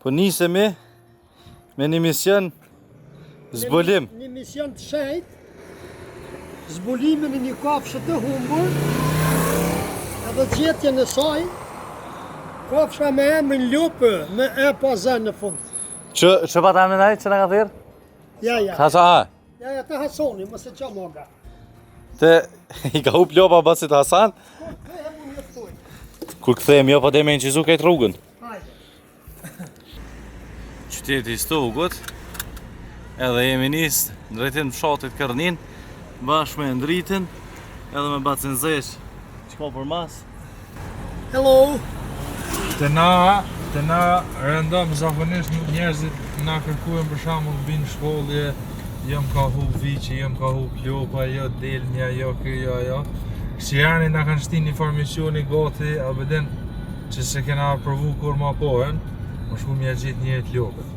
Po nisemi me një mision zbulim. Një mision të shejt, zbulimin e një kafshë të humbur, edhe gjetjen e saj, kafsha me emrin Lupë, me e pa zë në fund. Që pa ta emrin ai që na ka thirr? Ja. Ja, të Hasoni, mos e qa moga. Te i ka hup lopa basit Hasan. Kur kthehemi jo po dhe me në qizu kajtë rrugën. Qyteti i Stogut. Edhe jemi nis në drejtim fshatit Kërnin, bashkë me Ndritën, edhe me Bacin Zesh. Çka për mas? Hello. Të na rëndom zakonisht njerëzit na kërkujen për shembull bin shkollje, jam ka hub viçi, jam ka hub lopa, jo delnja, jo kjo, jo ajo. Si janë na kanë shtin informacioni gati, abeden që se kena provu kur ma pohen, më shku mja gjithë njëjtë lopët.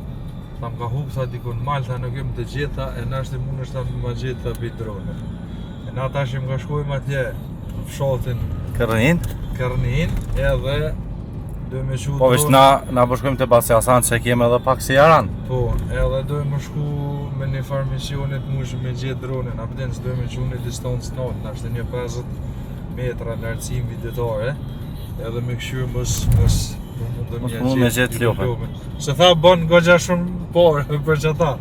Tam ka hub tha dikun Malta nuk jem të gjitha, e nashti mund është ta ma gjithë të bit drone. E na tash im ka shkojmë atje në fshatin Kërnin, edhe do me shku Po veç na po shkojmë te Baci Hasan se kemi edhe pak si jaran. Po, edhe do me shku me një farë misionit mush me gjithë dronin, abeden se do me qu një distancë natë, nashtë një 50 metra lartësim videtare, edhe me këshyrë mos mund me gjithë lopën. Se tha bon goxha shumë parë për që ta.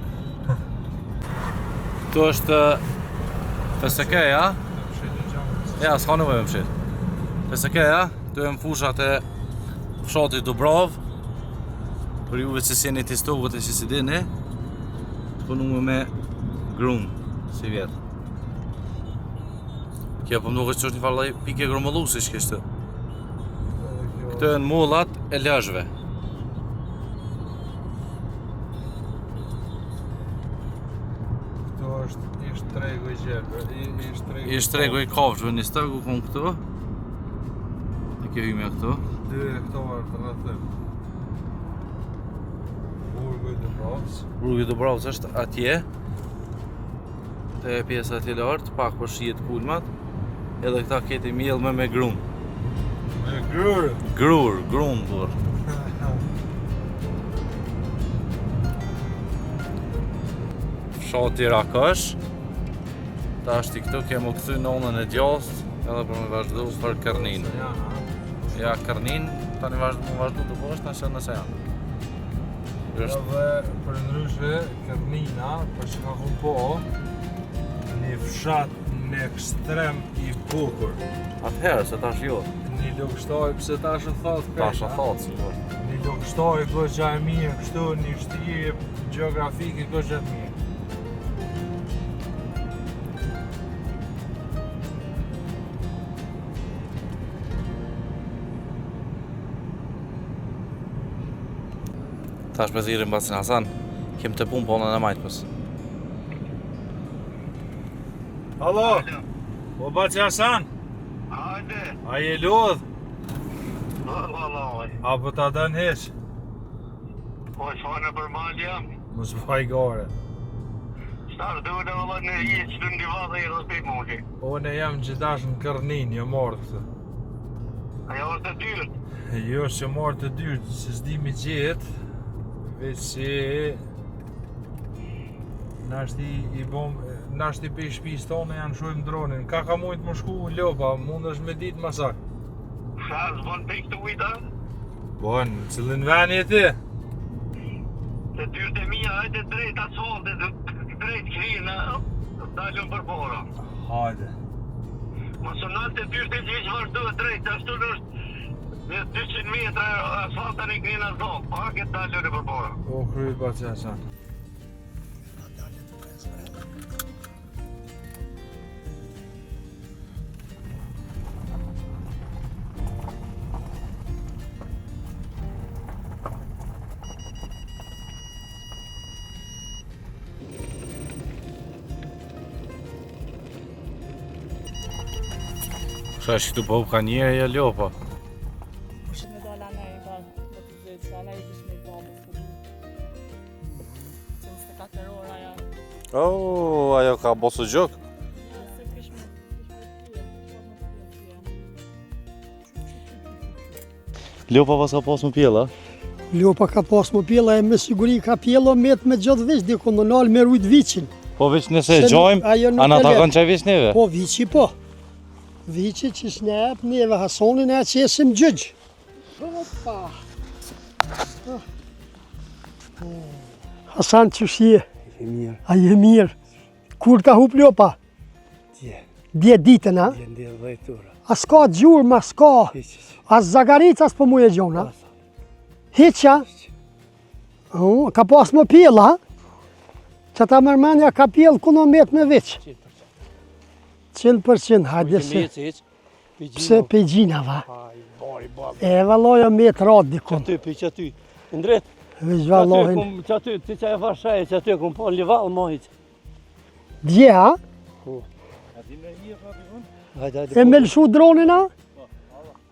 Këtu është PSK-ja. Ja, s'ka nevojë me mshit. PSK-ja, këtu e më fushat e fshati Dubrav. Për juve që si jeni të Stogut e që si dini, punume me grum, si vjetë. Kjo po më nuk është një farë pike grumullusi që kështë. Këto e në mullat e lashve. Këto është ishtë tregu i gjerë, Ishtë tregu i kafshve, një stërgu kom këtu. Dhe kjo hyme këtu. 2 hektarë të rrëthëm. Burgu i Dubravës. Burgu i Dubravës është atje. Te pjesa atje lartë, pak për shijet pulmat. Edhe këta keti mjellme me grum. Me grurë. Grum, por. Fshati Rakash. Ta është i këtu kemu këthy në onën e djast, edhe për me vazhdu për Kërnin. Ja, Kërnin, tani vazhdu të po është nëse nëse janë. Edhe për ndryshe, Kërnina, për që ka ku po, një fshat në ekstrem i bukur. Atëherë, se tash jo. Një lukështoj, pëse tash e thotë krejta. Tash e thotë, si po. Një lukështoj, goxha e mirë, kështu, një shtirje geografike, goxha e mirë. Tash me thirin Bacin Hasan, kem të punë ponën e majtës. Halo, o Baci Hasan? Hajde, A je lodh? vallaj. Apo ta dën heq? Po shfane për mal jam. Mos vaj gare. Starë duhe valla në jetë që të në diva dhe i rëspit mundi. Unë jam gjithash në Kërnin, jo marrë këtë. Ajo është të dyrë. Jo që marrë të dyrë, se s'di mi gjithë, veç si nashti pe i shpis tonë janë shojmë dronin. Ka mujtë më shku lopa, mund është me ditë masak. Shazë bon për këtë ujta, Bon, cëllin veni e ti? të dyrët e mija, hajde drejt asfalt, drejt krinë, dalën për pora. Hajde. Masonat të dyrët e gjithë vazhdo drejt, ashtu është në 200 metra asfaltën e krinë asdo, paket dalën për pora. O kryt Baci Hasan. Shash këtu po ka njerë e lopa. Kështë me dala në i ba, do të zëjtë, se ala i kish me i ba më të se 24 ora ja. Ajo ka bosu gjok. Se kish me Lopa pas ka pas më pjella. Ljopa ka pas më pjella e me siguri ka pjella me gjithë veç, dikon në nalë me rujt vicin. Po veç nëse e Se gjojmë, ajo nuk a na e takon let. qaj veç neve? Po, vici po. Vici që s'nep neve Hasonin e qesim gjygjë. Opa. Hasan që shje? Mirë, A je mirë? Kur ka hup Ljopa? tje, 10 ditën, a? ndje 10 ora. A s'ka gjurë, ma s'ka. Hiç. As zagarica s'po mu e gjona. Hiqa? Ka pas më pjella, ha? Që ta mërmenja ka pjellë kuno met me veç. 100%, hajde se. Pse pe gjinava? E valoja me të radë dikon. Aty, për që aty. Ndret, Veç valohin. që aty, ti që e vashaj, që aty kom po lival mohit. Dje, ha? Hajde, hajde. E me lëshu dronin, ha?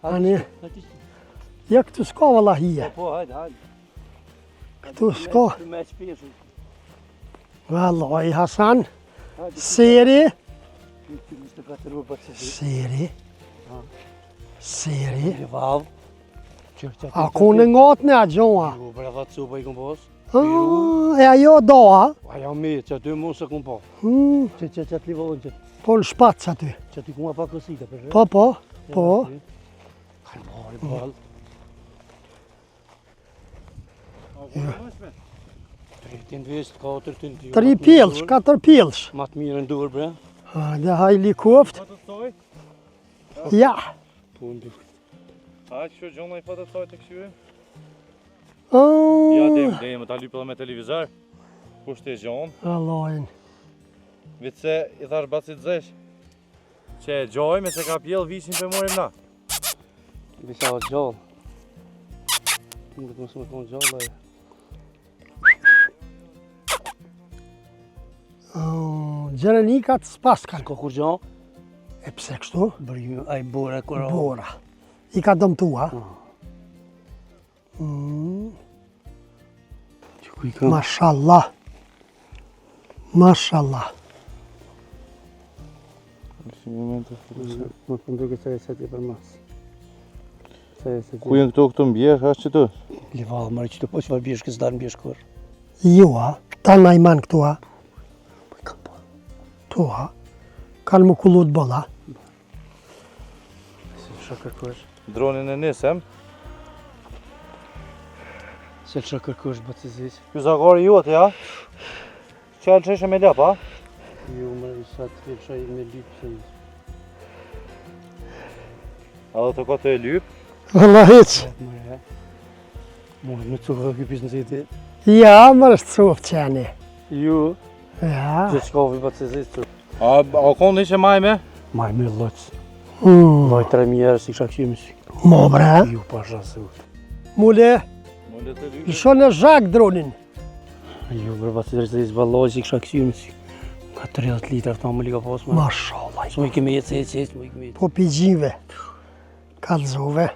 Ani, ja këtu s'ka valla hije. Po, hajde, hajde. Këtu s'ka. Me shpeshu. Valloj, Hasan. Seri. 24 për që zi. Seri. Seri. Lival. A ku në ngatën e a gjoha? Jo, për e thatë supa i kom pos. E ajo do, ha? Aja me, që aty mund se kom po. Që të livalën që. Po në shpatës aty. Që aty kuma pa kësita, për shë. Po, po, po. Hajde, mori, bal. Tin vest, 4 tin ty. 3 pjellsh, 4 pjellsh. Ma të mirë në dur, bre. Dhe hajli koft. Ja. Po, në dur. A, që gjona i pa të thoj të këshyve? Oh, Ja, dhe më ta lypë edhe me televizor. Kusht e gjonë. Allahin. Vitë se i thash bacit zesh. Që e gjojmë, se ka pjellë vishin për morim na. Bisa o gjallë. Nuk të mësë me konë gjallë. Gjerenikat s'paskan. Ka kur gjallë? E pse kështu? Bërgjë, a i bora kura. Bora. I ka dëmtua. Që ku i kam? Mashallah. Mashallah. Më përndu këtë e seti për mas. Ku jenë këto mbjesh, ashtë që të? Livalë, marë që të po që fa bjesh kësë darë mbjesh kërë. Jo, ha? Ta na i man këtu, ha? Po i kam po. Tu, ha? Kanë më kullu të bëlla. Se lë shë kërkosh. Dronin e nisem. Se lë shë kërkosh bëtë të zisë. Kjo zagari jote, ja? Qëllë që ishe me lep, ha? Jo, mërë i sa të lë shë me lypë se njësë. A dhe të ka të e lypë? Valla hiq. Mërë e. Mërë në cukë dhe këpis në ziti. Ja, mërë është cufë qeni. Jo. Ja. Që shkovi bëtë të zisë cukë. A konë ishe majme? Maj me lëqë. Mm. Loj 3 mjerë si kisha këshimi si. Mo bre. Jo, pasha se u. Mule, Mule të lypë. lëshon e zhak dronin. Jo, bërë bëtë të zisë valoj si kisha këshimi si. Ka 30 litër ta më liga posë me. Mashallah. Së më i kemi jetë se jetë, më i kemi jetë. Po pijgjinve. Kalzove.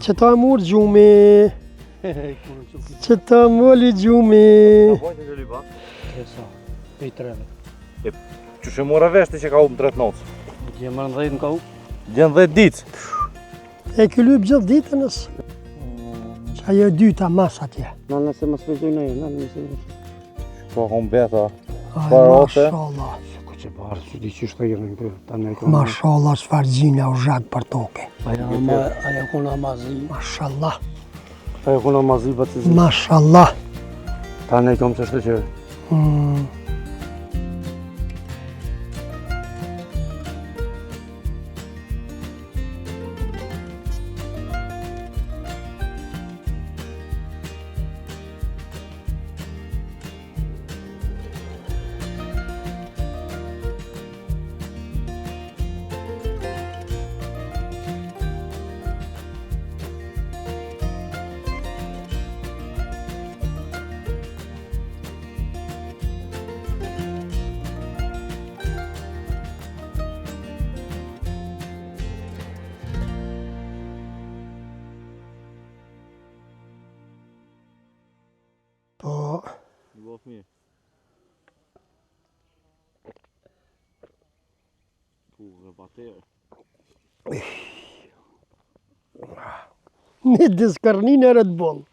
Që ta murë gjumi. Që ta moli gjumi. Bojnë të lypë, ha? Kesa, pej 3. Që shë mora veshti që ka u më 3 notës. Dje më në 10 në ka u. Djenë 10 ditë. E ky lyp gjithë ditënës. Që ajo e dyta mas atje. Në nëse më spezoj në e, në nëse më spezoj. Po kom beta. Aj, Parote. mashallah. Ko që barë, që di që shtë jërën këtë, ta në e këmë. Mashallah, çfarë gjina u zhak për toke. Aja kuna mazi, Mashallah. aja kuna mazi bëtë të zi. Mashallah. Ta në e këmë që shtë që. Po, Lofmi. Një diskërnin e Red Bull.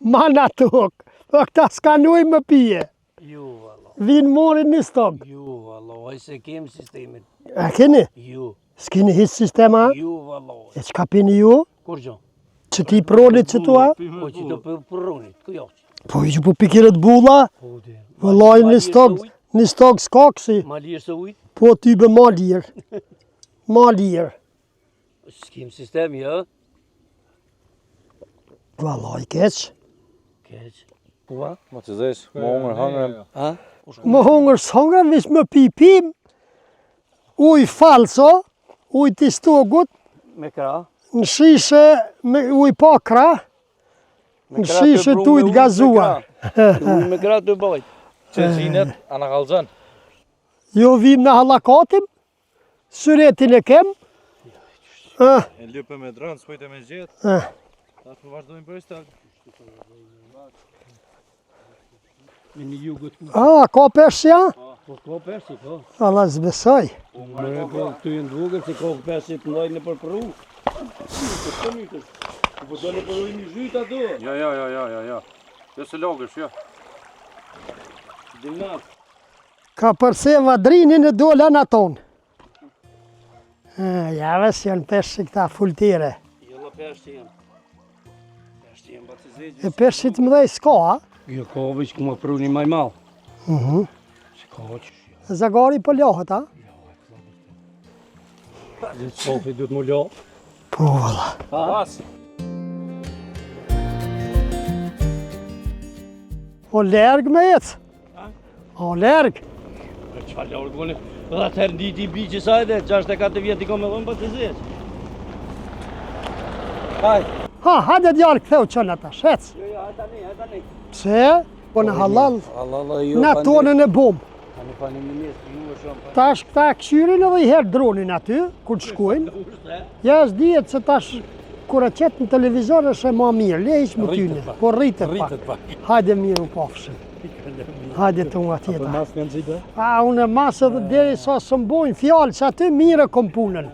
Mana tok. Po këta skanuj më pije. Jo, valla. Vinë morin një stog. Jo, valla. Ai se kem sistemin. A keni? Jo. S'keni hiç sistema? Jo, valla. E çka pini ju? Kur gjë? Që ti pronit që tua? Po që të përronit, ku jo? Po që po piki Red Bulla? Po de. Vëllaj një stog s'kaksi. Ma lirë se ujt? Po ty be ma lirë. Ma lirë. S'kem sistem, jo? Vëllaj keq. Keq. Po va? Ma të zesh, më hongër hangërem. Ha? Më hongër s'hongër, vish më pim. Uj falso, uj t'i stogut, Me kra? në shishe me uj pakra, në shishe t'ujt gazuar. Me kra të bajt. Që zinet, ana kalzën. Jo vim në hallakatim, syretin e kem. E lype me drënë, s'pojte me gjetë. Ta të vazhdojmë për istak. Me një jugut ku. Ka persja? Po ka persi, po. Allah zbesoj. Me po këtu jenë dvogër se ka persi të ndaj në përpëru. Po do në përru një zhyt ato. Ja. Jo se logësh, jo. Dimnat. Ka përse vadrinin e dolan aton. Ja ves janë persi këta fultire. Jella persi jenë. Persi jenë ba të zezgjë. E persit mëdhej s'ka, a? Jo ka veç ku më përru një maj mal. Se ka që. Zagari po lahët, a? Dhe të sofi du të më lo. Po, valla. Pas. O lerg me jetë. O lerg. Qa lorë kënë. Dhe atë herë nditi i bi që sajde, 64 vjetë i ka me dhëmë për të zezgjë. Hajde djarë këtheu qënë ata, shec. Jo, hajta ne. Pse? Po në halal, Allah jo. në tonën e bom. Ani pa një minjes, ju e shumë. Tash këta këshyrin edhe i herë dronin aty, kur të shkojnë. Ja s'dijet se tash, kur e qetë në televizor është e ma mirë, le ishë më tyne. Po rritet pak. Hajde mirë u pafshim. Hajde të nga tjeta. Mas kanë qita? Unë e masë edhe deri sa së mbojnë fjallë, që aty mire kom punën.